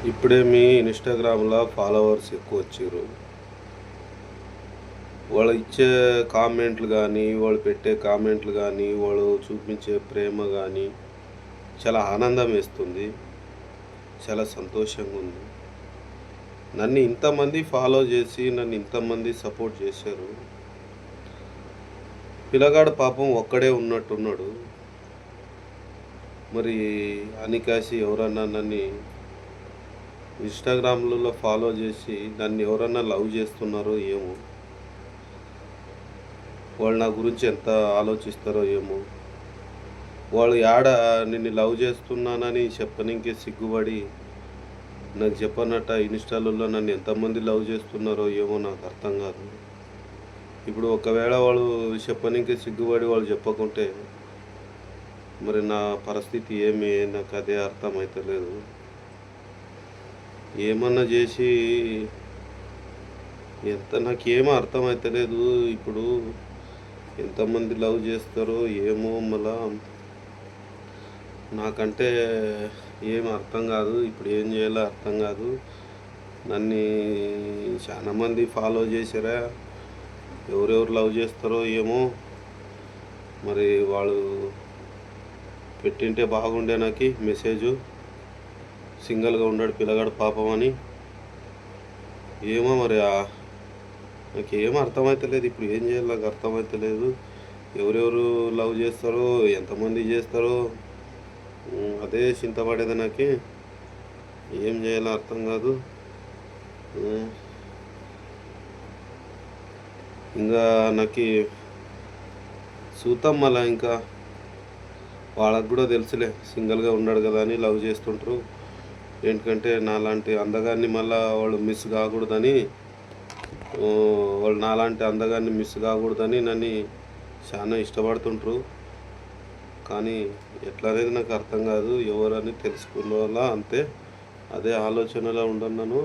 ఇప్పుడే మీ ఇన్‌స్టాగ్రామ్‌లో ఫాలోవర్స్ ఎక్కువ వచ్చిర్రు. వాళ్ళు ఇచ్చే కామెంట్లు గానీ, వాళ్ళు పెట్టే కామెంట్లు గానీ, వాళ్ళు చూపించే ప్రేమ గానీ, చాలా ఆనందమేస్తుంది. చాలా సంతోషంగుంది. నన్ను ఇంతమంది ఫాలో జేసి, నన్ను ఇంతమంది సపోర్ట్ జేశారు. పిల్లగాడు పాపం ఒక్కడే ఉన్నట్టున్నాడు. మరి అనికాసి ఎవరన్నా ఇన్‌స్టాగ్రామ్‌లలో ఫాలో జేసి నన్నెవరన్నా లవ్ జేస్తున్నారో ఏమో! వాళ్ళు నా గురించి ఎంత ఆలోచిస్తారో ఏమో! వాళ్ళు నిన్ను లవ్ జేస్తున్నానని చెప్పనీకే సిగ్గుపడి, నాకు చెప్పనట్ట ఇన్‌స్టాలలో నన్ను ఎంతమంది లవ్ జేస్తున్నారో ఏమో నాకర్థం గాదు. ఇప్పుడు ఒకవేళ వాళ్ళు చెప్పనీకే సిగ్గుపడి వాళ్ళు చెప్పకుంటే, మరి నా పరిస్థితి ఏమి నాకదే అర్థమైతలేదు. ఏమన్నా జేసి నాకేమి అర్థమైతలేదు. ఇప్పుడు ఎంతమంది లవ్ జేస్తారో ఏమో మళ్ళా నాకంటే ఏమి అర్థం గాదు. ఇప్పుడు ఏం జేయాలో అర్థం గాదు. నన్ను చాలా మంది ఫాలో జేశారా? ఎవరెవరు లవ్ జేస్తారో ఏమో! మరి వాళ్ళు పెట్టింటే బాగుండే నాకి మెసేజు. సింగిల్‌గా ఉన్నాడు పిల్లగాడు పాపం అని. ఏమో మరి నాకేం అర్థమైతలేదు. ఇప్పుడు ఏం జేయాలో నాకు అర్థమైతలేదు. ఎవరెవరు లవ్ జేస్తారో, ఎంతమంది జేస్తారో అదే చింత పడేది నాకి. ఏం జేయాలో అర్థం గాదు. ఇంగా నాకి చూద్దాం మళ్ళా ఇంకా. వాళ్ళకి గూడా తెలుసులే సింగిల్‌గా ఉన్నాడు గదా అని లవ్ జేస్తుంటరు. ఎందుకంటే నాలాంటి అందగాన్ని మళ్ళా వాళ్ళు మిస్ గాకూడదని వాళ్ళు నాలాంటి అందగాన్ని మిస్ గాకూడదని నన్ను చాలా ఇష్టపడుతుంటరు. కానీ ఎట్లా అనేది నాకు అర్థం గాదు. ఎవరని తెలుసుకోవాలా అంతే. అదే ఆలోచనలో ఉన్నాను.